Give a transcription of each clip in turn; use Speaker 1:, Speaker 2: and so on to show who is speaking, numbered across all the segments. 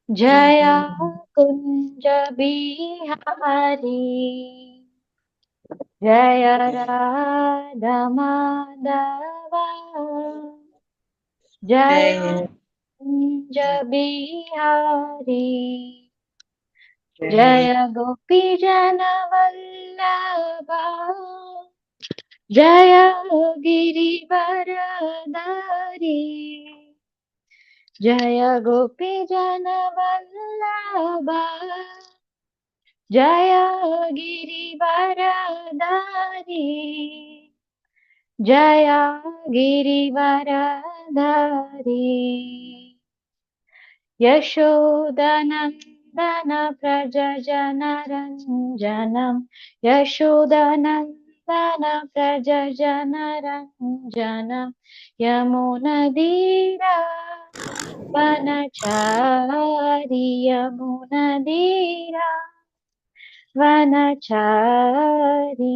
Speaker 1: जय कुंज बिहारी जय राधा माधव जय कुंज बिहारी जय गोपी जन वल्लभा जय गिरिवरधारी जय गोपी जन वल्लभा जय गिरिवरधारी जय गिरिवरधारी यशोदनन्दन व्रज जनरञ्जनं यशोदनन्दन व्रज जनरञ्जनं यमुनदीरा वनचारी यमुनदीरा वनचारी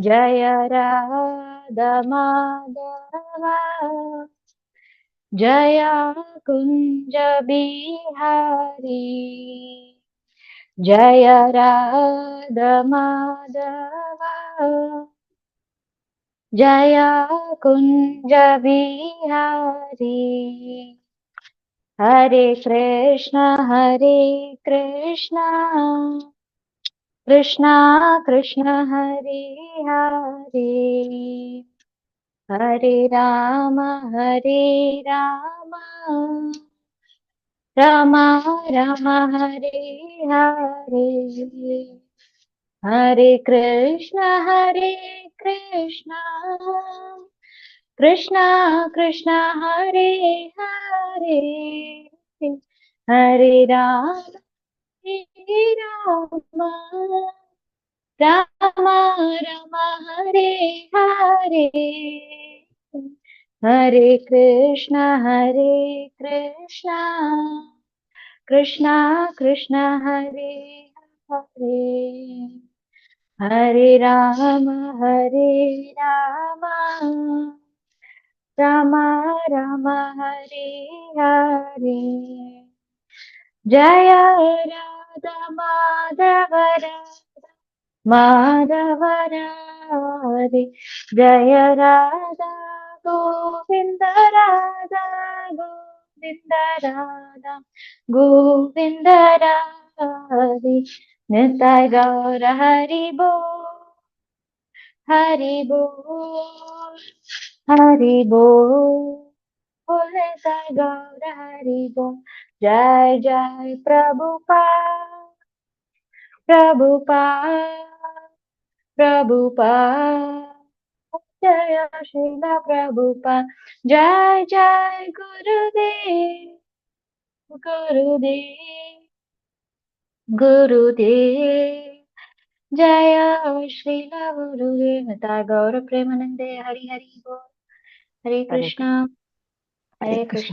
Speaker 1: जय राधा माधव जय कुंज बिहारी जय राधा माधव जय कुंज बिहारी हरे कृष्ण कृष्ण कृष्ण हरे हरे हरे राम राम राम हरे हरे हरे कृष्ण कृष्ण कृष्ण हरे हरे हरे राम राम राम हरे हरे हरे कृष्ण कृष्ण कृष्ण हरे हरे हरे राम राम राम हरे हरे जय राधा माधव राधे जय राधा गोविंद राधा गोविंद राधे निताय गौर हरि बोल हरि बोल निताय गौर हरि बोल जय जय प्रभुपाद जय श्रील प्रभुपाद जय जय गुरुदेव जय श्रील गुरुदेव निताय गौर प्रेमानंदे हरि हरि बोल हरे कृष्णा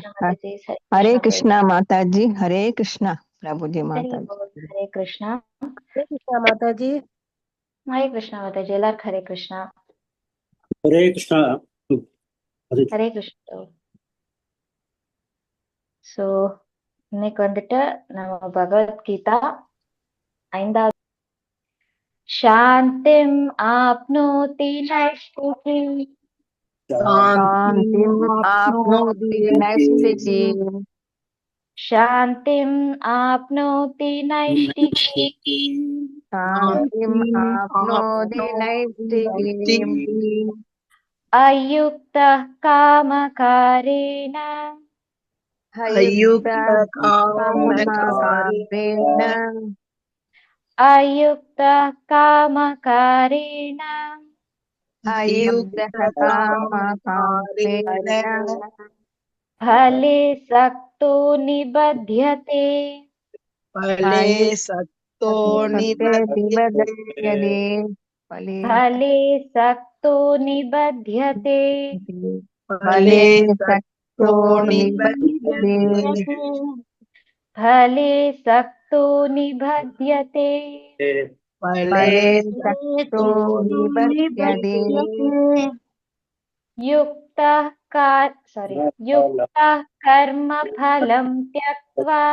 Speaker 1: माता जी
Speaker 2: हरे कृष्णा माता जी हरे कृष्णा प्रभु जी माता जी
Speaker 1: हरे कृष्णा
Speaker 2: माता जी
Speaker 1: हरे कृष्णा माता जी எல்லாருக்கும் ஹரே கிருஷ்ணா
Speaker 3: हरे कृष्णा
Speaker 1: ஹரே கிருஷ்ணா சோ இன்னைக்கு வந்துட்டு நம்ம பகவத்கீதா 5வது शान्तिम् आप्नोति नैष्ठिकीम्
Speaker 2: शान्तिम् आप्नोति नैष्ठिकीम्
Speaker 1: शान्तिम् आप्नोति नैष्ठिकीम्
Speaker 2: शान्तिम् आप्नोति नैष्ठिकीम्
Speaker 1: अयुक्तः कामकारेण अयुक्तः कामकारेण फले सक्तो निबध्यते युक्तः युक्तः कर्मफलं त्यक्त्वा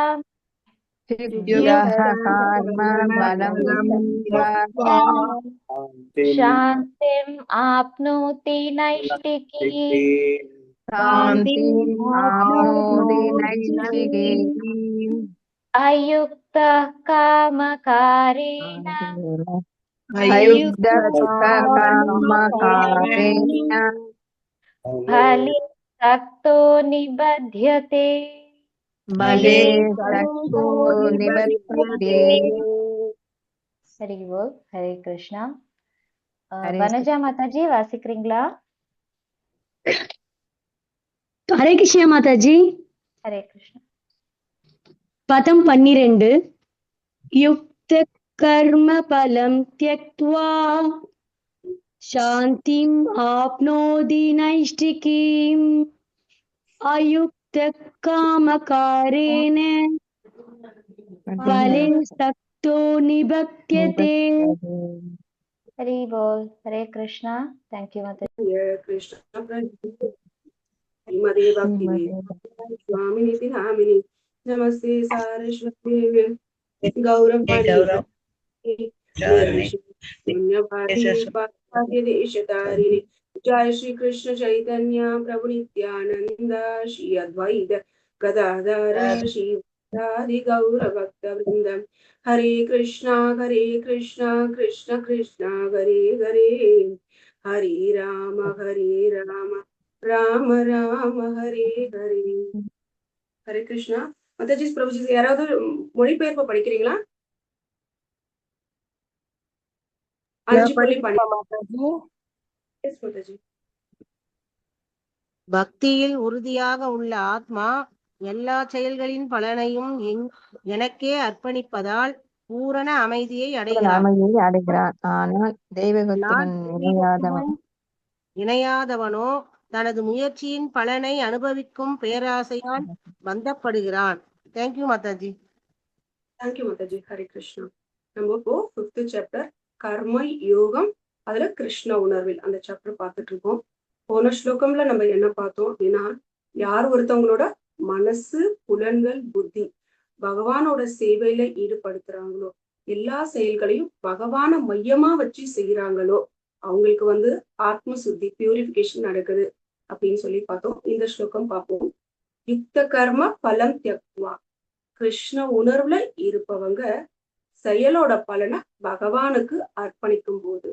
Speaker 2: युक्तः कर्म फलं त्यक्त्वा
Speaker 1: शान्तिम् आप्नोति नैष्टिकीम्
Speaker 2: शान्तिम् आप्नोति नैष्टिकीम्
Speaker 1: अयुक्तः कामकारेण
Speaker 2: अयुक्तः कर्मकारेण
Speaker 1: फले सक्तो निबध्यते।
Speaker 2: बले सक्तो निबध्यते।
Speaker 1: हरि बोल, हरे कृष्णा।
Speaker 2: हरे
Speaker 1: वनजा माताजी வாசிக்கிறீங்களா?
Speaker 4: हरे कृष्ण माताजी।
Speaker 1: हरे कृष्ण।
Speaker 4: पदम 12 युक्त कर्म फलं त्यक्त्वा शान्तिम् आप्नोति नैष्टिकीम् अयुक्त कामकारेण फले सक्तो निबध्यते।
Speaker 1: हरि बोल, हरे कृष्णा। थैंक यू माताजी।
Speaker 5: कृष्ण श्रीमदे भक्तिवेदांत स्वामिनि नामिनि नमस्ते सारस्वती गौरवाणी पुण्यवादिनि पार्वती देशतारिणि जय श्री कृष्ण चैतन्य प्रभु नित्यानंद श्री अद्वैत गदाधर श्री गौर भक्त वृंद हरे कृष्णा कृष्ण कृष्ण हरे हरे हरे राम राम राम हरे हरे हरे कृष्णा माताजी प्रभुजी யாராவது மொழிபெயர்ப்பு படிக்கிறீங்களா? 5.12
Speaker 6: பக்தியில் உறுதியாக உள்ள ஆத்மா எல்லா செயல்களின் பலனையும் எனக்கே அர்ப்பணிப்பதால் பூரண அமைதியை
Speaker 2: அடைகிறான். ஆனால் தெய்வத்துடன்
Speaker 6: இணையாதவனோ தனது முயற்சியின் பலனை அனுபவிக்கும் பேராசையால் பந்தப்படுகிறான். தேங்க்யூ மாதாஜி.
Speaker 5: தேங்க்யூ மாதாஜி. ஹரே கிருஷ்ணா. நம்ம இப்போ 5th சாப்டர் கர்ம யோகம், அதுல கிருஷ்ண உணர்வில் அந்த சாப்டர் பார்த்துட்டு இருக்கோம். போன ஸ்லோகம்ல நம்ம என்ன பார்த்தோம் அப்படின்னா, யார் ஒருத்தவங்களோட மனசு புலன்கள் புத்தி பகவானோட சேவையில ஈடுபடுத்துறாங்களோ, எல்லா செயல்களையும் பகவான மையமா வச்சு செய்யறாங்களோ, அவங்களுக்கு ஆத்ம சுத்தி பியூரிபிகேஷன் நடக்குது அப்படின்னு சொல்லி பார்த்தோம். இந்த ஸ்லோகம் பார்ப்போம். யுக்த கர்ம பலம் தியக்த்வா, கிருஷ்ண உணர்வுல இருப்பவங்க செயலோட பலனை பகவானுக்கு அர்ப்பணிக்கும் போது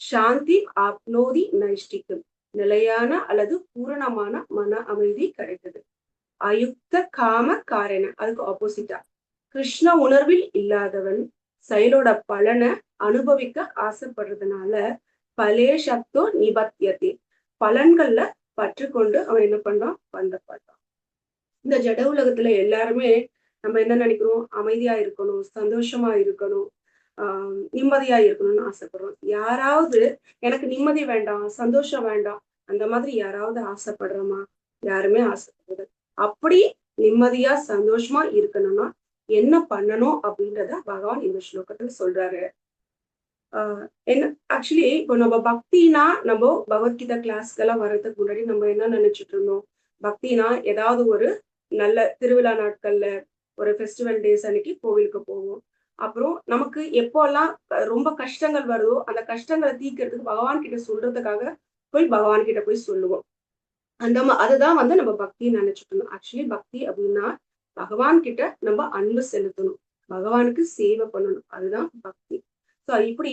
Speaker 5: சாந்தி ஆப்னோதி நைஷ்டிக்கும், நிலையான அல்லது பூரணமான மன அமைதி கிடைக்குது. அயுக்த காம காரண, அதுக்கு ஆப்போசிட்டா கிருஷ்ண உணர்வில் இல்லாதவன் செயலோட பலனை அனுபவிக்க ஆசைப்படுறதுனால பலே சக்தோ நிபத்தியத்தை, பலன்கள்ல பற்று கொண்டு அவன் என்ன பண்றான், பந்தப்படுறான். இந்த ஜட உலகத்துல எல்லாருமே நம்ம என்ன நினைக்கிறோம், அமைதியா இருக்கணும், சந்தோஷமா இருக்கணும், நிம்மதியா இருக்கணும்னு ஆசைப்படுறோம். யாராவது எனக்கு நிம்மதி வேண்டாம், சந்தோஷம் வேண்டாம், அந்த மாதிரி யாராவது ஆசைப்படுறோமா? யாருமே ஆசைப்படுறது. அப்படி நிம்மதியா சந்தோஷமா இருக்கணும்னா என்ன பண்ணணும் அப்படின்றத பகவான் இந்த ஸ்லோகத்துல சொல்றாரு. என்ன ஆக்சுவலி இப்போ நம்ம பக்தினா, நம்ம பகவத்கீதா கிளாஸ்க்கெல்லாம் வர்றதுக்கு முன்னாடி நம்ம என்ன நினைச்சிட்டு இருந்தோம், பக்தினா ஏதாவது ஒரு நல்ல திருவிழா நாட்கள்ல ஒரு ஃபெஸ்டிவல் டேஸ் அன்னைக்கு கோவிலுக்கு போவோம். அப்புறம் நமக்கு எப்போல்லாம் ரொம்ப கஷ்டங்கள் வருதோ அந்த கஷ்டங்களை தீர்க்கறதுக்கு பகவான் கிட்ட சொல்றதுக்காக போய் பகவான் கிட்ட போய் சொல்லுவோம். அதுதான் நம்ம பக்தின்னு நினைச்சிட்டு இருந்தோம். ஆக்சுவலி பக்தி அப்படின்னா பகவான் கிட்ட நம்ம அன்பு செலுத்தணும், பகவானுக்கு சேவை பண்ணணும், அதுதான் பக்தி. ஸோ இப்படி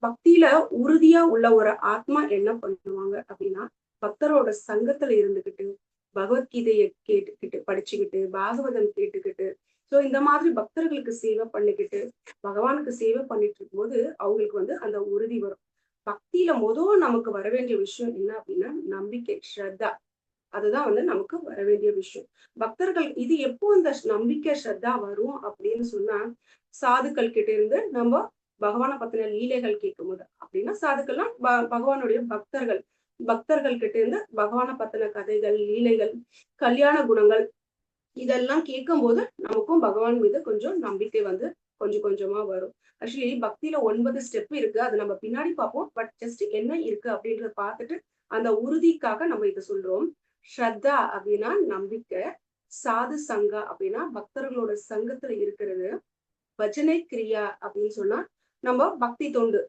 Speaker 5: பக்தியில உறுதியா உள்ள ஒரு ஆத்மா என்ன பண்ணுவாங்க அப்படின்னா, பக்தரோட சங்கத்துல இருந்துகிட்டு பகவத்கீதையை கேட்டுக்கிட்டு படிச்சுக்கிட்டு பாகவதம் கேட்டுக்கிட்டு, ஸோ இந்த மாதிரி பக்தர்களுக்கு சேவை பண்ணிக்கிட்டு பகவானுக்கு சேவை பண்ணிட்டு இருக்கும்போது அவங்களுக்கு அந்த உறுதி வரும். பக்தியில நமக்கு வர வேண்டிய விஷயம் என்ன அப்படின்னா நம்பிக்கை, ஸ்ரத்தா. அதுதான் நமக்கு வர வேண்டிய விஷயம். பக்தர்கள் இது எப்போ அந்த நம்பிக்கை ஸ்ரத்தா வரும் அப்படின்னு சொன்னா, சாதுக்கள் கிட்ட இருந்து நம்ம பகவானை பத்தின லீலைகள் கேட்கும் போது, அப்படின்னா சாதுக்கள்லாம் பகவானுடைய பக்தர்கள் கிட்ட இருந்து பகவானை பத்தின கதைகள், லீலைகள், கல்யாண குணங்கள் இதெல்லாம் கேட்கும் போது நமக்கும் பகவான் மீது கொஞ்சம் நம்பிக்கை கொஞ்சம் கொஞ்சமா வரும். ஆக்சுவலி பக்தியில 9 ஸ்டெப் இருக்கு, அது நம்ம பின்னாடி பார்ப்போம். பட் ஜஸ்ட் என்ன இருக்கு அப்படின்றத பார்த்துட்டு அந்த உறுதிக்காக நம்ம இதை சொல்றோம். ஸ்ரத்தா அப்படின்னா நம்பிக்கை, சாது சங்கா அப்படின்னா பக்தர்களோட சங்கத்துல இருக்கிறது, பஜனை கிரியா அப்படின்னு சொன்னா நம்ம பக்தி தொண்டு,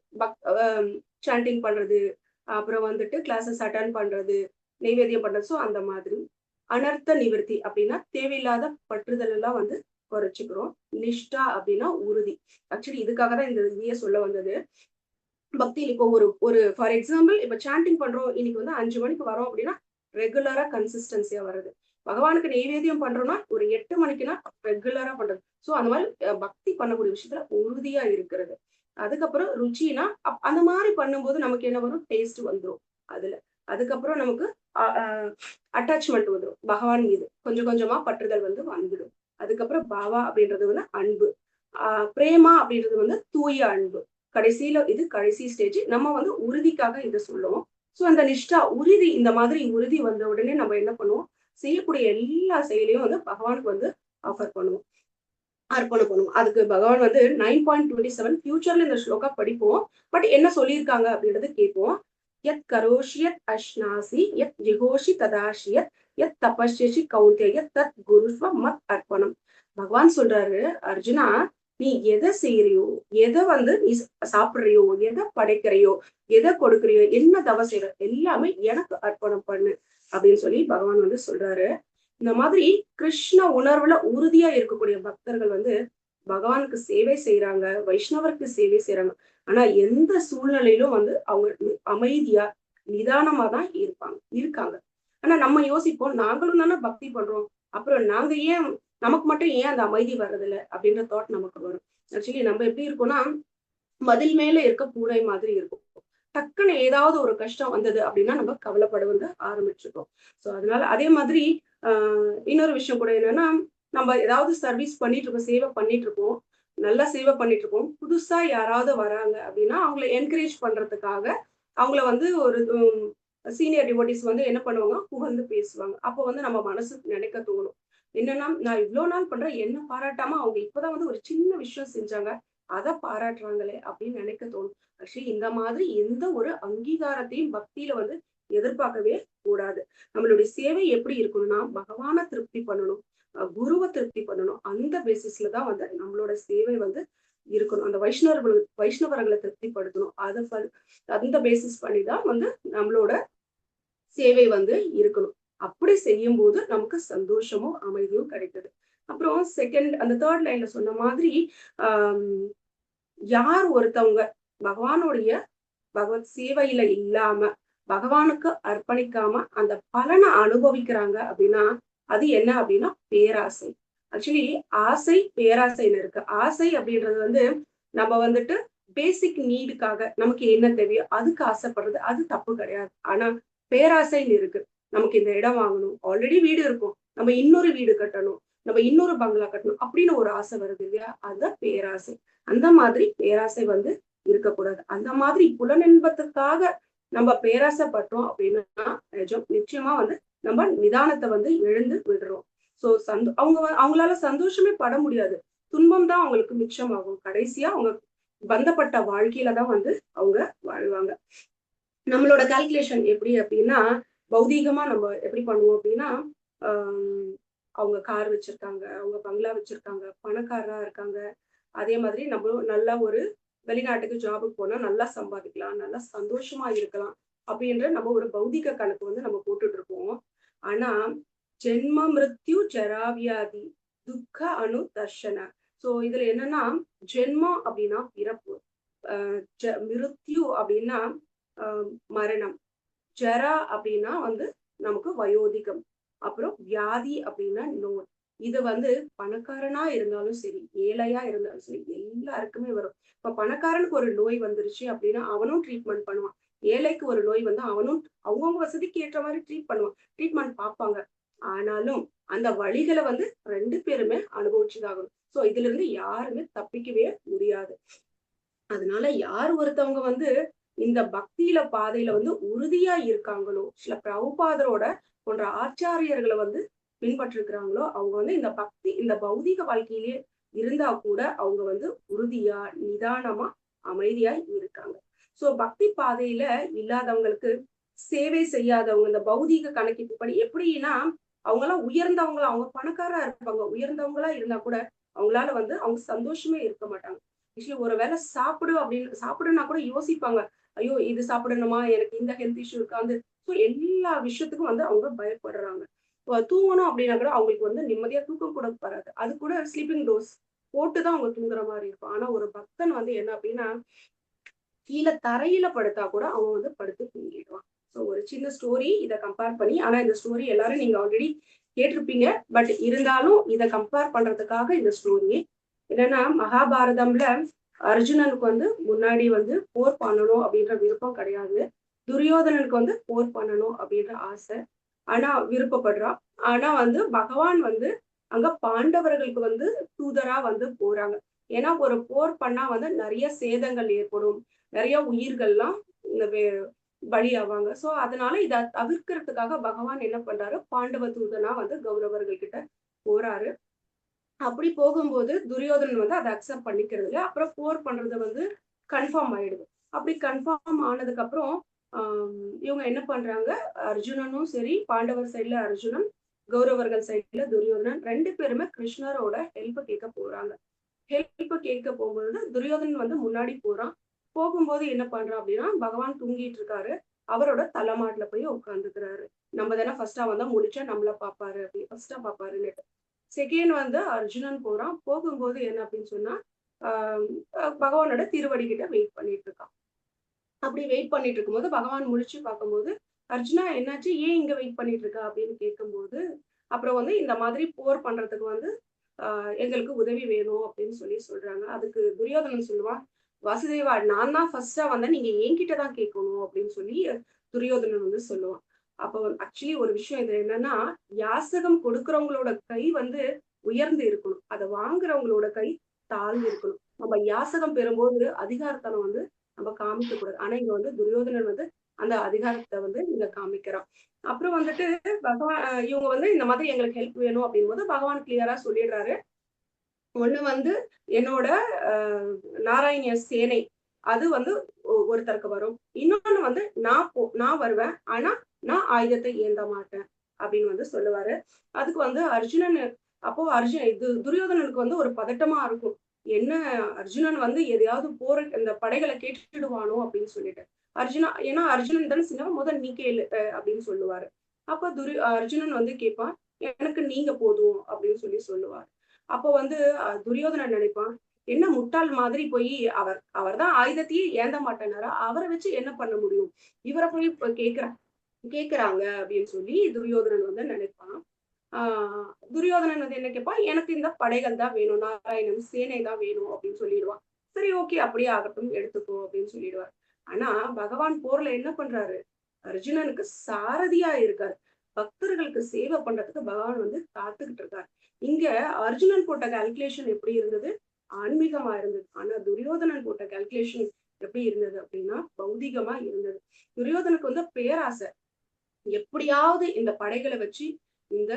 Speaker 5: சாண்டிங் பண்றது, அப்புறம் வந்துட்டு கிளாஸஸ் அட்டன் பண்றது, நைவேத்தியம் பண்றது. ஸோ அந்த மாதிரி. அனர்த்த நிவர்த்தி அப்படின்னா தேவையில்லாத பற்றுதல் எல்லாம் வந்து குறைச்சிக்கிறோம். நிஷ்டா அப்படின்னா உறுதி. ஆக்சுவலி இதுக்காக தான் இந்த இதையே சொல்ல வந்தது. பக்தியில் இப்போ ஒரு ஃபார் எக்ஸாம்பிள் இப்ப சாண்டிங் பண்றோம், இன்னைக்கு வந்து 5 மணிக்கு வரோம் அப்படின்னா ரெகுலரா கன்சிஸ்டன்சியா வருது. பகவானுக்கு நெய்வேத்தியம் பண்றோம்னா ஒரு 8 மணிக்குன்னா ரெகுலரா பண்றது. ஸோ அந்த மாதிரி பக்தி பண்ணக்கூடிய விஷயத்துல உறுதியா இருக்கிறது. அதுக்கப்புறம் ருச்சினா அந்த மாதிரி பண்ணும்போது நமக்கு என்ன வரும், டேஸ்ட் வந்துடும் அதுல. அதுக்கப்புறம் நமக்கு அட்டாச்மெண்ட் வந்துடும் பகவான் மீது, கொஞ்சம் கொஞ்சமா பற்றுதல் வந்து வந்துடும். அதுக்கப்புறம் பாவா அப்படின்றது வந்து அன்பு, பிரேமா அப்படின்றது வந்து தூய அன்பு. கடைசியில இது கடைசி ஸ்டேஜ். நம்ம வந்து உறுதிக்காக இதை சொல்லுவோம். ஸோ அந்த நிஷ்டா உறுதி, இந்த மாதிரி உறுதி வந்த உடனே நம்ம என்ன பண்ணுவோம், செய்யக்கூடிய எல்லா செயலையும் வந்து பகவானுக்கு வந்து ஆஃபர் பண்ணுவோம், அர்ப்பணம் பண்ணுவோம். அதுக்கு பகவான் வந்து 9.27 ஃபியூச்சர்ல இந்த ஸ்லோகா படிப்போம். பட் என்ன சொல்லியிருக்காங்க அப்படின்றது கேட்போம். யத் கரோஷியத் அஷ்னாசி யத் ஜிகோஷி ததாஷியத் யத் தபஸ்யசி கௌந்தேய தத் குருஸ்வ மத் அர்ப்பணம். பகவான் சொல்றாரு, அர்ஜுனா நீ எதை செய்யறியோ, எதை வந்து நீ சாப்பிடுறியோ, எதை படைக்கிறையோ, எதை கொடுக்குறியோ, என்ன தவம் செய்யற எல்லாமே எனக்கு அர்ப்பணம் பண்ணு அப்படின்னு சொல்லி பகவான் வந்து சொல்றாரு. இந்த மாதிரி கிருஷ்ண உணர்வுல உறுதியா இருக்கக்கூடிய பக்தர்கள் வந்து பகவானுக்கு சேவை செய்யறாங்க, வைஷ்ணவருக்கு சேவை செய்யறாங்க. ஆனா எந்த சூழ்நிலையிலும் வந்து அவங்க அமைதியா நிதானமா தான் இருக்காங்க. ஆனா நம்ம யோசிப்போம், நாங்களும் தானே பக்தி பண்றோம், அப்புறம் நாங்க ஏன், நமக்கு மட்டும் ஏன் அந்த அமைதி வர்றதில்லை அப்படின்ற தாட் நமக்கு வரும். ஆக்சுவலி நம்ம எப்படி இருக்கோம்னா மதில் மேல இருக்க பூனை மாதிரி இருக்கும். டக்குன்னு ஏதாவது ஒரு கஷ்டம் வந்தது அப்படின்னா நம்ம கவலைப்பட வந்து ஆரம்பிச்சிருக்கோம். ஸோ அதனால அதே மாதிரி இன்னொரு விஷயம் கூட என்னன்னா, நம்ம ஏதாவது சர்வீஸ் பண்ணிட்டு இருக்கோம், சேவை பண்ணிட்டு இருக்கோம், நல்லா சேவை பண்ணிட்டு இருக்கோம். புதுசா யாராவது வராங்க அப்படின்னா அவங்களை என்கரேஜ் பண்றதுக்காக அவங்கள வந்து ஒரு சீனியர் டிவோட்டிஸ் வந்து என்ன பண்ணுவாங்க, புகழ்ந்து பேசுவாங்க. அப்போ வந்து நம்ம மனசு நினைக்க தோணும், என்னன்னா நான் இவ்வளவு நாள் பண்றேன், என்ன பாராட்டாம அவங்க இப்பதான் வந்து ஒரு சின்ன விஷயம் செஞ்சாங்க, அதை பாராட்டுறாங்களே அப்படின்னு நினைக்க தோணும். ஆக்சுவலி இந்த மாதிரி எந்த ஒரு அங்கீகாரத்தையும் பக்தியில வந்து எதிர்பார்க்கவே கூடாது. நம்மளுடைய சேவை எப்படி இருக்கணும்னா பகவானை திருப்தி பண்ணணும், குருவை திருப்தி பண்ணணும். அந்த பேசிஸ்ல தான் வந்து நம்மளோட சேவை வந்து இருக்கணும். அந்த வைஷ்ணவர்களை திருப்திப்படுத்தணும். அந்த பேசிஸ் பண்ணிதான் வந்து நம்மளோட சேவை வந்து இருக்கணும். அப்படி செய்யும் போது நமக்கு சந்தோஷமும் அமைதியும் கிடைக்குது. அப்புறம் செகண்ட் அந்த தேர்ட் லைன்ல சொன்ன மாதிரி யார் ஒருத்தவங்க பகவானுடைய பகவத் சேவையில இல்லாம பகவானுக்கு அர்ப்பணிக்காம அந்த பலனை அனுபவிக்கிறாங்க அப்படின்னா அது என்ன அப்படின்னா பேராசை. ஆக்சுவலி ஆசை பேராசைன்னு இருக்கு. ஆசை அப்படின்றது வந்து நம்ம வந்துட்டு பேசிக் நீடுக்காக நமக்கு என்ன தேவையோ அதுக்கு ஆசைப்படுறது, அது தப்பு கிடையாது. ஆனா பேராசைன்னு இருக்கு. நமக்கு இந்த இடம் வாங்கணும், ஆல்ரெடி வீடு இருக்கும், நம்ம இன்னொரு வீடு கட்டணும், நம்ம இன்னொரு பங்களா கட்டணும் அப்படின்னு ஒரு ஆசை வருது இல்லையா, அதுதான் பேராசை. அந்த மாதிரி பேராசை வந்து இருக்கக்கூடாது. அந்த மாதிரி புலனின்பத்துக்காக நம்ம பேராசைப்பட்டோம் அப்படின்னா நிச்சயமா வந்து நம்ம நிதானத்தை வந்து எழுந்து விடுறோம். சோ அவங்களால சந்தோஷமே பட முடியாது, துன்பம் தான் அவங்களுக்கு மிச்சமாகும். கடைசியா அவங்க பந்தப்பட்ட வாழ்க்கையில தான் வந்து அவங்க வாழ்வாங்க. நம்மளோட கால்குலேஷன் எப்படி அப்படின்னா, பௌதீகமா நம்ம எப்படி பண்ணுவோம் அப்படின்னா, அவங்க கார் வச்சிருக்காங்க, அவங்க பங்களா வச்சிருக்காங்க, பணக்காரரா இருக்காங்க, அதே மாதிரி நம்மளும் நல்லா ஒரு வெளிநாட்டுக்கு ஜாபுக்கு போனா நல்லா சம்பாதிக்கலாம், நல்லா சந்தோஷமா இருக்கலாம் அப்படின்ற நம்ம ஒரு பௌதிக கணக்கு வந்து நம்ம போட்டுட்டு இருக்கோம். ஆனா ஜென்ம மிருத்யு ஜராவியாதி துக்க அணு தர்ஷன. சோ இதுல என்னன்னா, ஜென்மம் அப்படின்னா பிறப்பு, மிருத்யு அப்படின்னா மரணம், ஜரா அப்படின்னா வந்து நமக்கு வயோதிகம், அப்புறம் வியாதி அப்படின்னா நோய். இது வந்து பணக்காரனா இருந்தாலும் சரி, ஏழையா இருந்தாலும் சரி, எல்லாருக்குமே வரும். இப்ப பணக்காரனுக்கு ஒரு நோய் வந்துருச்சு அப்படின்னா அவனும் ட்ரீட்மெண்ட் பண்ணுவான், ஏழைக்கு ஒரு நோய் வந்து அவனும் அவங்கவுங்க வசதிக்கு ஏற்ற மாதிரி ட்ரீட்மெண்ட் பார்ப்பாங்க. ஆனாலும் அந்த வழிகளை வந்து 2 பேருமே அனுபவிச்சுதாகணும். சோ இதுல இருந்து யாருமே தப்பிக்கவே முடியாது. அதனால யார் ஒருத்தவங்க வந்து இந்த பக்தியில பாதையில வந்து உறுதியா இருக்காங்களோ, சில பிரபுபாதரோட போன்ற ஆச்சாரியர்களை வந்து பின்பற்றிருக்கிறாங்களோ, அவங்க வந்து இந்த பக்தி இந்த பௌதிக வாழ்க்கையிலேயே இருந்தா கூட அவங்க வந்து உறுதியா நிதானமா அமைதியா இருக்காங்க. சோ பக்தி பாதையில இல்லாதவங்களுக்கு சேவை செய்யாதவங்க, இந்த பௌதீக கணக்கீட்டு படி எப்படின்னா அவங்க எல்லாம் உயர்ந்தவங்களா, அவங்க பணக்காரா இருப்பாங்க, உயர்ந்தவங்களா இருந்தா கூட அவங்களால வந்து அவங்க சந்தோஷமே இருக்க மாட்டாங்க. ஆக்சுவலி ஒரு வேளை சாப்பிடுனா கூட யோசிப்பாங்க, ஐயோ இது சாப்பிடணுமா, எனக்கு இந்த ஹெல்த் இஷ்யூ இருக்காது. ஸோ எல்லா விஷயத்துக்கும் வந்து அவங்க பயப்படுறாங்க. தூங்கணும் அப்படின்னா கூட அவங்களுக்கு வந்து நிம்மதியா தூக்கம் கூட வராது. அது கூட ஸ்லீப்பிங் டோஸ் போட்டுதான் அவங்க தூங்குற மாதிரி இருக்கும். ஆனா ஒரு பக்தன் வந்து என்ன அப்படின்னா கீழே தரையில படுத்தா கூட அவன் வந்து படுத்து தூங்கிடுவான். ஸோ ஒரு சின்ன ஸ்டோரி இதை கம்பேர் பண்ணி, ஆனா இந்த ஸ்டோரி எல்லாரும் நீங்க ஆல்ரெடி கேட்டிருப்பீங்க. பட் இருந்தாலும் இதை கம்பேர் பண்றதுக்காக இந்த ஸ்டோரி என்னன்னா, மகாபாரதம்ல அர்ஜுனனுக்கு வந்து முன்னாடி வந்து போர் பண்ணணும் அப்படின்ற விருப்பம் கிடையாது. துரியோதனனுக்கு வந்து போர் பண்ணணும் அப்படின்ற ஆசை. ஆனா விருப்பப்படுறான். ஆனா வந்து பகவான் வந்து அங்க பாண்டவர்களுக்கு வந்து தூதரா வந்து போறாங்க. ஏன்னா ஒரு போர் பண்ணா வந்து நிறைய சேதங்கள் ஏற்படும், நிறைய உயிர்கள்லாம் பலி ஆவாங்க. சோ அதனால இதை தவிர்க்கிறதுக்காக பகவான் என்ன பண்றாரு, பாண்டவ தூதனா வந்து கௌரவர்கள் கிட்ட போறாரு. அப்படி போகும்போது துரியோதனன் வந்து அதை அக்செப்ட் பண்ணிக்கிறது இல்லை. அப்புறம் போர் பண்றது வந்து கன்ஃபார்ம் ஆயிடுது. அப்படி கன்ஃபார்ம் ஆனதுக்கு அப்புறம் இவங்க என்ன பண்றாங்க, அர்ஜுனனும் சரி, பாண்டவர் சைட்ல அர்ஜுனன், கௌரவர்கள் சைட்ல துரியோதனன் 2 பேருமே கிருஷ்ணரோட ஹெல்ப் கேட்க போறாங்க. ஹெல்ப் கேட்க போகும்போது துரியோதனன் வந்து முன்னாடி போறான். போகும்போது என்ன பண்றான் அப்படின்னா, பகவான் தூங்கிட்டு இருக்காரு, அவரோட தலைமாட்டுல போய் உட்காந்துக்கிறாரு. நம்ம தானே ஃபர்ஸ்டா வந்தா முடிச்சா நம்மள பாப்பாரு, அப்படி ஃபர்ஸ்டா பாப்பாருன்னு. செகண்ட் வந்து அர்ஜுனன் போறான். போகும்போது என்ன அப்படின்னு சொன்னா பகவானோட திருவடி கிட்ட வெயிட் பண்ணிட்டு இருக்கான். அப்படி வெயிட் பண்ணிட்டு இருக்கும்போது பகவான் முடிச்சு பார்க்கும்போது, அர்ஜுனா என்னாச்சு, ஏன் இங்க வெயிட் பண்ணிட்டு இருக்க அப்படின்னு கேட்கும்போது, அப்புறம் வந்து இந்த மாதிரி போர் பண்றதுக்கு வந்து எங்களுக்கு உதவி வேணும் அப்படின்னு சொல்றாங்க. அதுக்கு துரியோதனன் சொல்லுவான், வாசுதேவா நான் தான் ஃபர்ஸ்டா வந்தேன், நீங்க என்கிட்ட தான் கேட்கணும் அப்படின்னு சொல்லி துரியோதனன் வந்து சொல்லுவான். அப்போ ஆக்சுவலி ஒரு விஷயம் இது என்னன்னா, யாசகம் கொடுக்கறவங்களோட கை வந்து உயர்ந்து இருக்கணும், அதை வாங்குறவங்களோட கை தாழ்ந்து இருக்கணும். நம்ம யாசகம் பெறும்போது அதிகாரத்தனம் வந்து நம்ம காமிக்க கூடாது. ஆனா இங்க வந்து துரியோதனன் வந்து அந்த அதிகாரத்தை வந்து இங்க காமிக்கிறான். அப்புறம் வந்துட்டு பகவான் இவங்க வந்து இந்த மாதிரி எங்களுக்கு ஹெல்ப் வேணும் அப்படின் போது பகவான் கிளியரா சொல்லிடுறாரு, ஒண்ணு வந்து என்னோட நாராயணிய சேனை அது வந்து ஒருத்தருக்கு வரும், இன்னொன்னு வந்து நான் வருவேன், ஆனா நான் ஆயுதத்தை ஏந்த மாட்டேன் அப்படின்னு வந்து சொல்லுவாரு. அதுக்கு வந்து அர்ஜுனன் அப்போ துரியோதனனுக்கு வந்து ஒரு பதட்டமா இருக்கும், என்ன அர்ஜுனன் வந்து எதையாவது போற இந்த படைகளை கேட்டுடுவானோ அப்படின்னு சொல்லிட்டு. ஏன்னா அர்ஜுனன் தானே சொன்னா, முதல் நீ கேளு அப்படின்னு சொல்லுவாரு. அப்போ அர்ஜுனன் வந்து கேட்பான், எனக்கு நீங்க போதும் அப்படின்னு சொல்லுவார். அப்போ வந்து துரியோதனன் நினைப்பான், என்ன முட்டாள் மாதிரி போய் அவர் தான் ஆயுதத்தையே ஏந்த மாட்டேனாரா, அவரை வச்சு என்ன பண்ண முடியும், இவரை போய் கேக்குறாங்க அப்படின்னு சொல்லி துரியோதனன் வந்து நினைப்பான். துரியோதனன் வந்து என்ன கேட்பான், எனக்கு இந்த படைகள் தான் வேணும், நாராயணன் சேனை தான் வேணும் அப்படின்னு சொல்லிடுவான். சரி ஓகே அப்படியே ஆகட்டும், எடுத்துக்கோ அப்படின்னு சொல்லிடுவார். ஆனா பகவான் போர்ல என்ன பண்றாரு, அர்ஜுனனுக்கு சாரதியா இருக்காரு, பக்தர்களுக்கு சேவை பண்றதுக்கு பகவான் வந்து காத்துக்கிட்டு இருக்காரு. இங்க அர்ஜுனன் போட்ட கால்குலேஷன் எப்படி இருந்தது, ஆன்மீகமா இருந்தது. ஆனா துரியோதனன் போட்ட கால்குலேஷன் எப்படி இருந்தது அப்படின்னா பௌதிகமா இருந்தது. துரியோதனுக்கு வந்து பேராசை, எப்படியாவது இந்த படைகளை வச்சு இந்த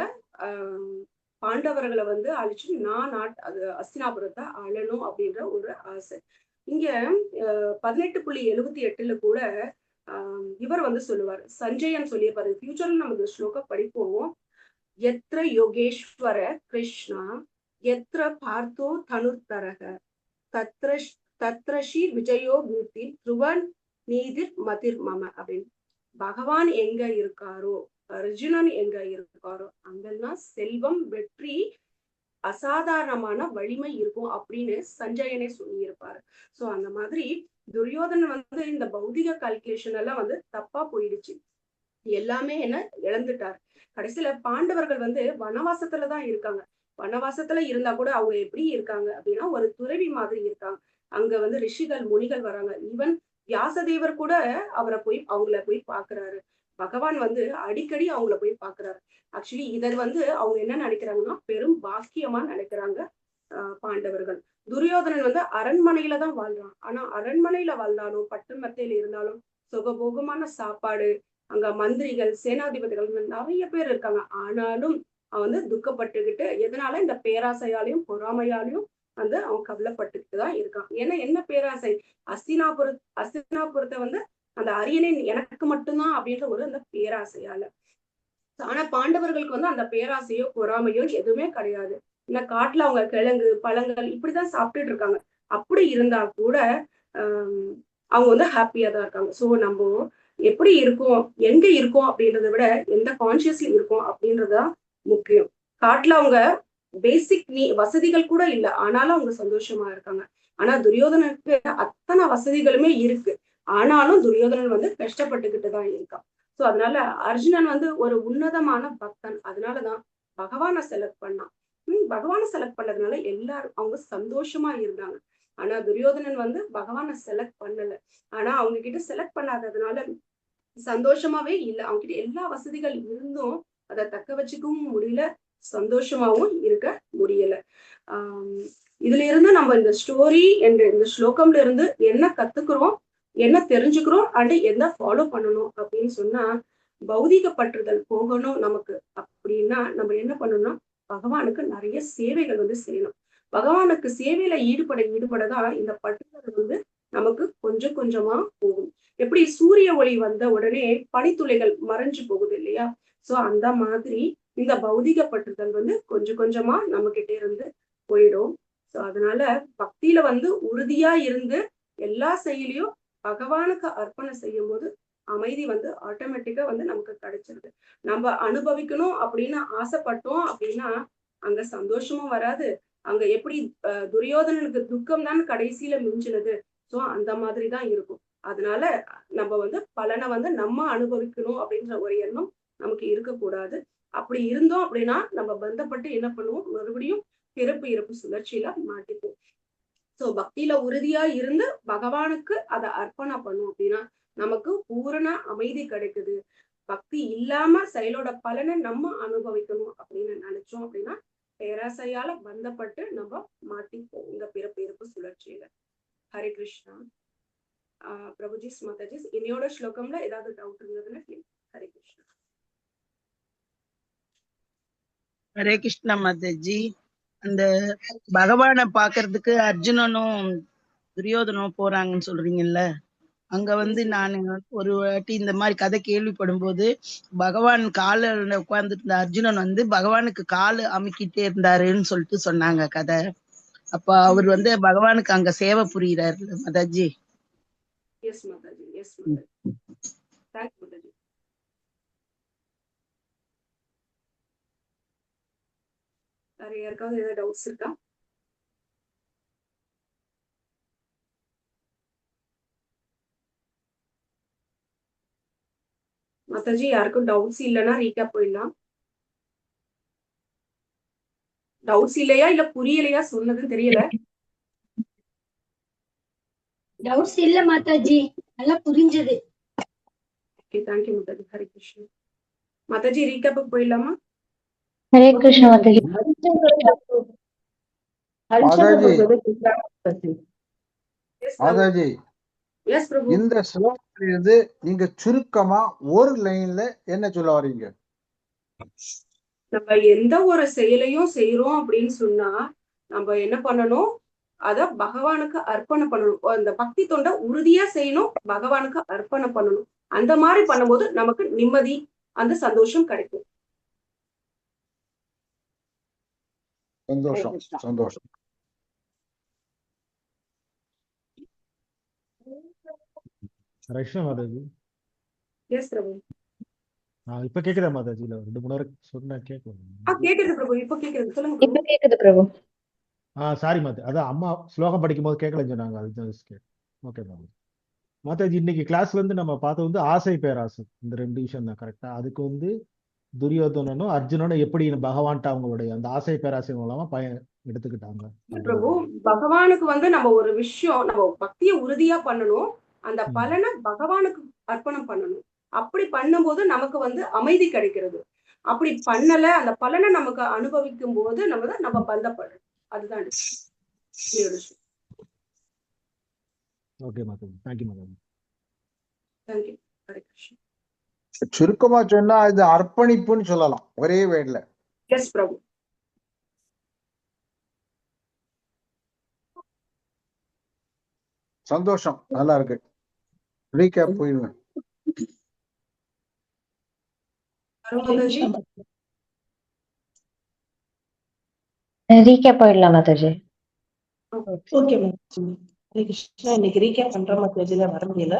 Speaker 5: பாண்டவர்களை வந்து அழிச்சு நான் அது அஸ்தினாபுரத்தை ஆளணும் அப்படின்ற ஒரு ஆசை. இங்க 18.78 கூட இவர் வந்து சொல்லுவார், சஞ்சயன் சொல்லியிருப்பாரு, ஃபியூச்சர்ல நம்ம இந்த ஸ்லோகம் படிப்போம். எத்ர யோகேஸ்வர கிருஷ்ணா எத்ர பார்த்தோ தனுர்தரக தத்ரஷி விஜயோ பூத்தி துருவன் நீதிர் மதிர் மம அப்படின்னு. பகவான் எங்க இருக்காரோ, அர்ஜுனன் எங்க இருக்காரோ, அங்கெல்லாம் செல்வம், வெற்றி, அசாதாரணமான வலிமை இருக்கும் அப்படின்னு சஞ்சயனே சொல்லியிருப்பாரு. சோ அந்த மாதிரி துரியோதனன் வந்து இந்த பௌதிக கால்குலேஷன் எல்லாம் வந்து தப்பா போயிடுச்சு, எல்லாமே என்ன இழந்துட்டார். கடைசியில பாண்டவர்கள் வந்து வனவாசத்துலதான் இருக்காங்க. வனவாசத்துல இருந்தா கூட அவங்க எப்படி இருக்காங்க அப்படின்னா ஒரு துறவி மாதிரி இருக்காங்க. அங்க வந்து ரிஷிகள் முனிகள் வராங்க. ஈவன் வியாசதேவர் கூட அவங்கள போய் பாக்குறாரு. பகவான் வந்து அடிக்கடி அவங்கள போய் பாக்குறாரு. ஆக்சுவலி இதை வந்து அவங்க என்ன நினைக்கிறாங்கன்னா பெரும் பாக்கியமா நினைக்கிறாங்க பாண்டவர்கள். துரியோதனன் வந்து அரண்மனையில தான் வாழ்றான். ஆனா அரண்மனையில வாழ்ந்தாலும் பட்டு மெத்தையில இருந்தாலும் சுகபோகமான சாப்பாடு, அங்க மந்திரிகள், சேனாதிபதிகள் நிறைய பேர் இருக்காங்க. ஆனாலும் அவன் வந்து துக்கப்பட்டுக்கிட்டு, எதனால இந்த பேராசையாலையும் பொறாமையாலையும் வந்து அவன் கவலைப்பட்டுக்கிட்டு தான் இருக்கான். ஏன்னா என்ன பேராசை, அஸ்தினாபுரத்தை வந்து அந்த அரியணை எனக்கு மட்டும்தான் அப்படின்ற ஒரு அந்த பேராசையால. ஆனா பாண்டவர்களுக்கு வந்து அந்த பேராசையோ பொறாமையோ எதுவுமே கிடையாது. இந்த காட்டுல அவங்க கிழங்கு பழங்கள் இப்படிதான் சாப்பிட்டுட்டு இருக்காங்க. அப்படி இருந்தா கூட ஆஹ் அவங்க வந்து ஹாப்பியா தான் இருக்காங்க. சோ நம்ம எப்படி இருக்கோம், எங்க இருக்கோம் அப்படின்றத விட எந்த கான்சியஸ்ல இருக்கோம் அப்படின்றதுதான் முக்கியம். காட்டுல அவங்க பேசிக் வசதிகள் கூட இல்ல, ஆனாலும் அவங்க சந்தோஷமா இருக்காங்க. ஆனா துரியோதனனுக்கு அத்தனை வசதிகளுமே இருக்கு, ஆனாலும் துரியோதனன் வந்து கஷ்டப்பட்டுக்கிட்டு தான் இருக்கான். சோ அதனால அர்ஜுனன் வந்து ஒரு உன்னதமான பக்தன், அதனாலதான் பகவானை செலக்ட் பண்ணான். பகவானை செலக்ட் பண்ணதுனால எல்லாரும் அவங்க சந்தோஷமா இருந்தாங்க. ஆனா துரியோதனன் வந்து பகவானை செலக்ட் பண்ணல, ஆனா அவங்க கிட்ட செலக்ட் பண்ணாததுனால சந்தோஷமாவே இல்ல. அவங்க கிட்ட எல்லா வசதிகள் இருந்தும் அதை தக்க வச்சுக்கவும் முடியல, சந்தோஷமாவும் இருக்க முடியல. ஆஹ் இதுல இருந்து நம்ம இந்த ஸ்டோரி என்ற இந்த ஸ்லோகம்ல இருந்து என்ன கத்துக்கிறோம், என்ன தெரிஞ்சுக்கிறோம், அண்ட் என்ன ஃபாலோ பண்ணணும் அப்படின்னு சொன்னா, பௌதிக பற்றுதல் போகணும் நமக்கு அப்படின்னா நம்ம என்ன பண்ணணும்னா பகவானுக்கு நிறைய சேவைகள் வந்து செய்யணும். பகவானுக்கு சேவையில ஈடுபடதான் இந்த பற்றுதல் வந்து நமக்கு கொஞ்சம் கொஞ்சமா போகும். எப்படி சூரிய ஒளி வந்த உடனே பனித்துளிகள் மறைஞ்சு போகுது இல்லையா? சோ அந்த மாதிரி இந்த பௌதிக பற்றுதல் வந்து கொஞ்சம் கொஞ்சமா நம்ம கிட்ட இருந்து போயிடும். சோ அதனால பக்தியில வந்து உறுதியா இருந்து எல்லா செயலையும் பகவானுக்கு அர்ப்பணம் செய்யும் போது அமைதி வந்து ஆட்டோமேட்டிக்கா வந்து நமக்கு கிடைச்சிருது. நம்ம அனுபவிக்கணும் அப்படின்னு ஆசைப்பட்டோம் அப்படின்னா அங்க சந்தோஷமும் வராது. அங்க எப்படி துரியோதனனுக்கு துக்கம் தான் கடைசியில மிஞ்சினது, சோ அந்த மாதிரிதான் இருக்கும். அதனால நம்ம வந்து பலனை வந்து நம்ம அனுபவிக்கணும் அப்படின்ற ஒரு எண்ணம் நமக்கு இருக்கக்கூடாது. அப்படி இருந்தோம் அப்படின்னா நம்ம பந்தப்பட்டு என்ன பண்ணுவோம், மறுபடியும் பிறப்பு இறப்பு சுழற்சியில மாட்டிப்போம். சோ பக்தியில உறுதியா இருந்து பகவானுக்கு அதை அர்ப்பணம் பண்ணும் அப்படின்னா நமக்கு பூரண அமைதி கிடைக்குது. பக்தி இல்லாம செயலோட பலனை நம்ம அனுபவிக்கணும் அப்படின்னு நினைச்சோம் அப்படின்னா பேராசையால பந்தப்பட்டு நம்ம மாட்டிப்போம் இந்த பிறப்பு இறப்பு சுழற்சியில. ஹரே கிருஷ்ணா. பிரபுஜி மாதாஜி, இன்னையோட ஸ்லோகம்ல ஏதாவது டவுட் இருந்ததுன்னா ஹரே கிருஷ்ணா.
Speaker 7: ஹரே கிருஷ்ணா மாதாஜி. அந்த பகவானை பாக்குறதுக்கு அர்ஜுனனும் துரியோதனும் போறாங்கன்னு சொல்றீங்கல்ல, அங்க வந்து நான் ஒரு வாட்டி இந்த மாதிரி கதை கேள்விப்படும் போது பகவான் கால உட்கார்ந்துட்டு இருந்த அர்ஜுனன் வந்து பகவானுக்கு காலு அமுக்கிட்டே இருந்தாருன்னு சொல்லிட்டு சொன்னாங்க கதை. அப்ப அவர் வந்து பகவானுக்கு அங்க சேவை புரியுறாரு மாதாஜி.
Speaker 5: எஸ் மாதாஜி, எஸ் மாதாஜி. தேங்க்ஸ் மாதாஜி. வேற யாருக்காவது ஏதாவது டவுட்ஸ் இருக்கா? மாதாஜி யாருக்கும் டவுட்ஸ் இல்லைன்னா ரீகேப் போயிடலாம். டவுட்ஸ் இல்லையா இல்ல புரியலையா சொன்னதுன்னு தெரியல.
Speaker 4: டவுட்ஸ் இல்ல மாதாஜி, நல்லா புரிஞ்சது.
Speaker 5: ஓகே, தேங்க்யூ மாதாஜி. ஹரே கிருஷ்ணா. மாதாஜி ரீகேப்புக்கு போயிடலாமா?
Speaker 1: ஹரே கிருஷ்ண மாதாஜி.
Speaker 8: மாதாஜி,
Speaker 5: எஸ் பிரபு.
Speaker 8: இந்த ஸ்லோகத்திலிருந்து நீங்க சுருக்கமா ஒரு லைன்ல என்ன சொல்ல வரீங்க?
Speaker 5: நம்ம எந்த ஒரு செயலையும் செய்யறோம் அப்படின்னு சொன்னா நம்ம என்ன பண்ணணும், அத பகவானுக்கு அர்ப்பணம் பண்ணணும். அந்த பக்தி தொண்டை உறுதியா செய்யணும், பகவானுக்கு அர்ப்பணம் பண்ணணும். அந்த மாதிரி பண்ணும்போது நமக்கு நிம்மதி, அந்த சந்தோஷம் கிடைக்கும்.
Speaker 8: சந்தோஷம், சந்தோஷம்.
Speaker 9: கிருஷ்ண மாதாஜி.
Speaker 5: எஸ் பிரபு.
Speaker 9: இப்ப கேக்குதா மாதாஜி? இல்ல 2-3 நேரம் சொன்னா கேட்கும்.
Speaker 5: கேக்குது பிரபு, இப்ப கேக்குது, சொல்லுங்க
Speaker 1: இப்ப
Speaker 5: பிரபு.
Speaker 1: கேக்குது பிரபு.
Speaker 9: சாரி மாதா, அதான் அம்மா ஸ்லோகம் படிக்கும் போது கேட்கலன்னு சொன்னாங்க, அதுதான் ஓகே மாதாஜி. மாதாஜி இன்னைக்கு கிளாஸ்ல இருந்து நம்ம பார்த்தது வந்து ஆசை பேராசை, இந்த 2 விஷயம் தான் கரெக்டா. அதுக்கு வந்து துரியோதனனும் அர்ஜுனனும் எப்படி பகவான்ட்ட அவங்களுடைய அந்த ஆசை பேராசை மூலமா எடுத்துக்கிட்டாங்க
Speaker 5: பிரபு. பகவானுக்கு வந்து நம்ம ஒரு விஷயம், நம்ம பக்தியை உறுதியா பண்ணணும், அந்த பலனை பகவானுக்கு அர்ப்பணம் பண்ணணும். அப்படி பண்ணும்போது நமக்கு வந்து அமைதி கிடைக்கிறது. அப்படி பண்ணல, அந்த பலனை நமக்கு அனுபவிக்கும் போது நம்ம பந்தப்படுறோம். அதுதான்
Speaker 9: okay Mataji. Thank you Mataji.
Speaker 5: Thank you. Hare Krishna.
Speaker 8: சுருக்கமா சொன்னா இது அர்ப்பணிப்புன்னு சொல்லலாம் ஒரே வேர்ட்ல.
Speaker 5: எஸ் பிரபு.
Speaker 8: சந்தோஷம், நல்லா இருக்கு. ரீகேப் போயிடுவேன்.
Speaker 5: மாதாஜி
Speaker 1: ரீகேப் போயிடலாம் மாதாஜி.
Speaker 10: Okay ma'am. ஹரே கிருஷ்ணா. இன்னைக்கு ரீகேப் பண்ற மாதாஜில வர முடியல.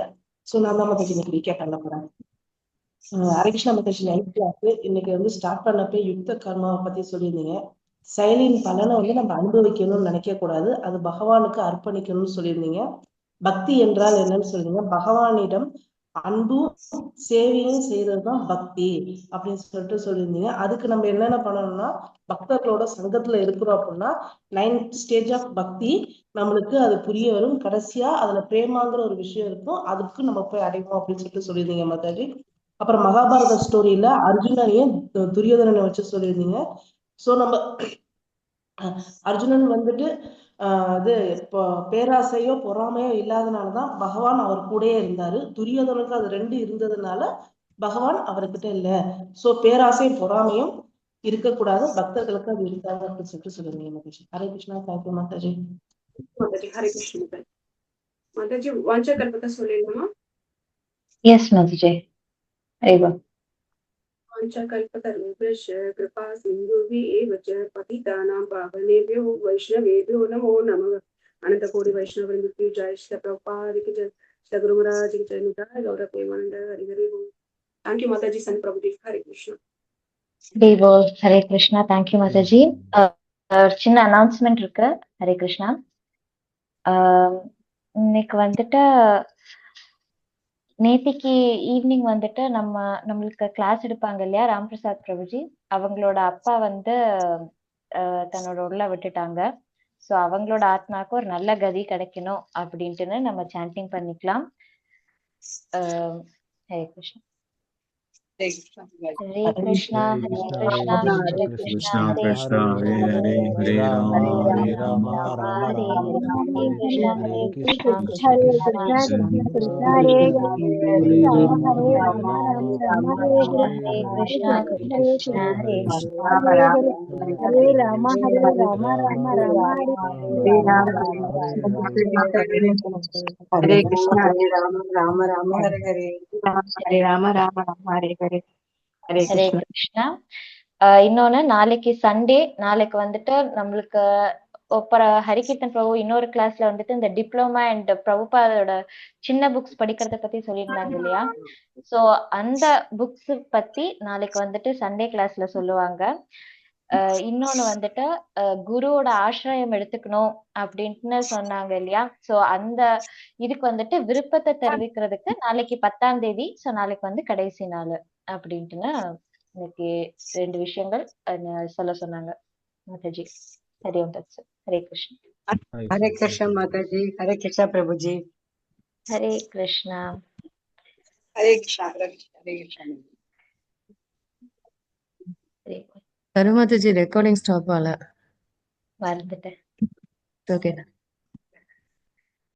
Speaker 10: சோ நான் தான் மாதாஜி இன்னைக்கு ரீகேப் பண்ண போறேன். ஹரே கிருஷ்ணா மாதாஜி 9th கிளாஸ் இன்னைக்கு ஸ்டார்ட் பண்ணப்ப யுக்த கர்மாவை பத்தி சொல்லியிருந்தீங்க. செயலின் பலனை நம்ம அனுபவிக்கணும்னு நினைக்க கூடாது, அது பகவானுக்கு அர்ப்பணிக்கணும்னு சொல்லியிருந்தீங்க. பக்தி என்றால் என்னன்னு சொல்றீங்க, பகவானிடம் அன்பும் சேவையும் செய்யறதுதான் பக்தி அப்படின்னு சொல்லியிருந்தீங்க. அதுக்கு நம்ம என்னென்ன பண்ணணும்னா, பக்தர்களோட சங்கத்துல இருக்கிறோம் அப்படின்னா 9th ஸ்டேஜ் ஆஃப் பக்தி நம்மளுக்கு அது புரிய வரும். கடைசியா அதுல பிரேமாங்கிற ஒரு விஷயம் இருக்கும், அதுக்கு நம்ம போய் அடைவோம் அப்படின்னு சொல்லியிருந்தீங்க மாதாஜி. அப்புறம் மகாபாரத ஸ்டோரியில அர்ஜுனனையும் துரியோதனனை வச்சு சொல்லியிருந்தீங்க. சோ நம்ம அர்ஜுனன் இது இப்போ பேராசையோ பொறாமையோ இல்லாதனாலதான் பகவான் அவர் கூடயே இருந்தாரு. துரியோதனுக்கு அது 2 இருந்ததுனால பகவான் அவர்கிட்ட இல்ல. சோ பேராசையும் பொறாமையும் இருக்கக்கூடாது, பக்தர்களுக்கு அது இருக்காது அப்படின்னு சொல்லுங்க மாதாஜி. ஹரே கிருஷ்ணா. தேங்க்யூ மாதாஜி.
Speaker 5: மாதாஜி ஹரே கிருஷ்ணா. மாதாஜி வாஞ்சா கல்பத்தை சொல்லிடலாமா?
Speaker 1: எஸ் மாதாஜி. ஹரிபோல்.
Speaker 5: वाञ्छाकल्पतरुभ्यश्च कृपा सिन्धुभ्येव च पतितानां पावनेभ्यो वैष्णवेभ्यो नमो नमः. अनंतकोटि वैष्णववृंद की जय। श्री प्रभुपाद की जय। श्री गुरु महाराज की जय। निताय गौर प्रेमानंद हरि हरि बोल। थैंक यू माताजी। संत प्रभुजी हरे कृष्णा.
Speaker 1: ஹரிபோல். ஹரே கிருஷ்ணா. தேங்க்யூ மாதாஜி. ஒரு சின்ன அனௌன்ஸ்மெண்ட் இருக்கு. ஹரே கிருஷ்ணா. இன்னைக்கு நேத்திக்கு ஈவினிங் நம்மளுக்கு கிளாஸ் எடுப்பாங்க இல்லையா, ராம்பிரசாத் பிரபுஜி, அவங்களோட அப்பா தன்னோட உள்ள விட்டுட்டாங்க. ஸோ அவங்களோட ஆத்மாவுக்கு ஒரு நல்ல கதி கிடைக்கணும் அப்படின்ட்டு நம்ம சாண்டிங் பண்ணிக்கலாம். ஹரே கிருஷ்ணா. ஹரே கிருஷ்ணா. ஹரே கிருஷ்ணா.
Speaker 9: ஹரே
Speaker 1: கிருஷ்ண
Speaker 9: கிருஷ்ணா
Speaker 1: கிருஷ்ணா
Speaker 9: கிருஷ்ணா
Speaker 1: ஹரே
Speaker 9: ஹரே
Speaker 1: ஹரே
Speaker 9: ஹரே
Speaker 1: ஹரே
Speaker 9: ஹரே
Speaker 1: ராம
Speaker 9: ராமா
Speaker 1: ராம
Speaker 9: ராம
Speaker 1: ஹரே
Speaker 9: ராம
Speaker 1: ஹரே
Speaker 9: ஹரே
Speaker 1: கிருஷ்ணா
Speaker 9: ஹரே
Speaker 1: கிருஷ்ணா
Speaker 9: கிருஷ்ணா
Speaker 1: கிருஷ்ணா
Speaker 9: கிருஷ்ணா
Speaker 1: கிருஷ்ணா
Speaker 9: கிருஷ்ணா
Speaker 1: ஹரே
Speaker 9: கிருஷ்ணா
Speaker 1: ஹரே
Speaker 9: ஹரே
Speaker 1: ராம
Speaker 9: ராம
Speaker 1: ஹரே
Speaker 9: ஹரே
Speaker 1: ராம
Speaker 9: ராம
Speaker 1: ராம
Speaker 9: ராம
Speaker 1: ராம
Speaker 9: ராம
Speaker 1: ஹரே
Speaker 9: ஹரே
Speaker 1: கிருஷ்ணா
Speaker 9: ஹரே
Speaker 1: கிருஷ்ணா
Speaker 9: கிருஷ்ணா
Speaker 1: ஹரே
Speaker 9: ஹரே
Speaker 1: ஹரே
Speaker 9: ஹரே ராம
Speaker 11: हरे कृष्णा हरे राम राम हरे हरे हरे राम हरे हरे हरे
Speaker 1: ஹரே
Speaker 11: कृष्णा
Speaker 1: கிருஷ்ணா. இன்னொன்னு, நாளைக்கு சண்டே, நாளைக்கு நம்மளுக்கு ஹரிகீர்த்தன் பிரபு இன்னொரு கிளாஸ்ல இந்த டிப்ளமா அண்ட் பிரபுபாதோட சின்ன புக்ஸ் படிக்கிறத பத்தி சொல்லியிருந்தாங்க இல்லையா. சோ அந்த புக்ஸ் பத்தி நாளைக்கு சண்டே கிளாஸ்ல சொல்லுவாங்க. இன்னொன்னு குருவோட ஆசிரியம் எடுத்துக்கணும் அப்படின்ட்டு சொன்னாங்க இல்லையா. சோ அந்த இதுக்கு விருப்பத்தை தெரிவிக்கிறதுக்கு நாளைக்கு 10ஆம் தேதி. சோ நாளைக்கு கடைசி நாள் அப்படின்ட்டுன்னு இன்னைக்கு 2 விஷயங்கள் சொல்ல சொன்னாங்க மாதாஜி. ஹரி ஓம் தத் சத். ஹரே கிருஷ்ணா.
Speaker 11: हरे कृष्णा माता जी हरे कृष्णा प्रभु जी
Speaker 1: ஹரே கிருஷ்ணா.
Speaker 11: हरे कृष्णा हरे कृष्णा
Speaker 1: ஹரே
Speaker 12: கருமாதாஜி ரெக்கார்டிங் ஸ்டாப் ஆகல.
Speaker 1: மறந்துட்டேன்.
Speaker 12: ஓகே.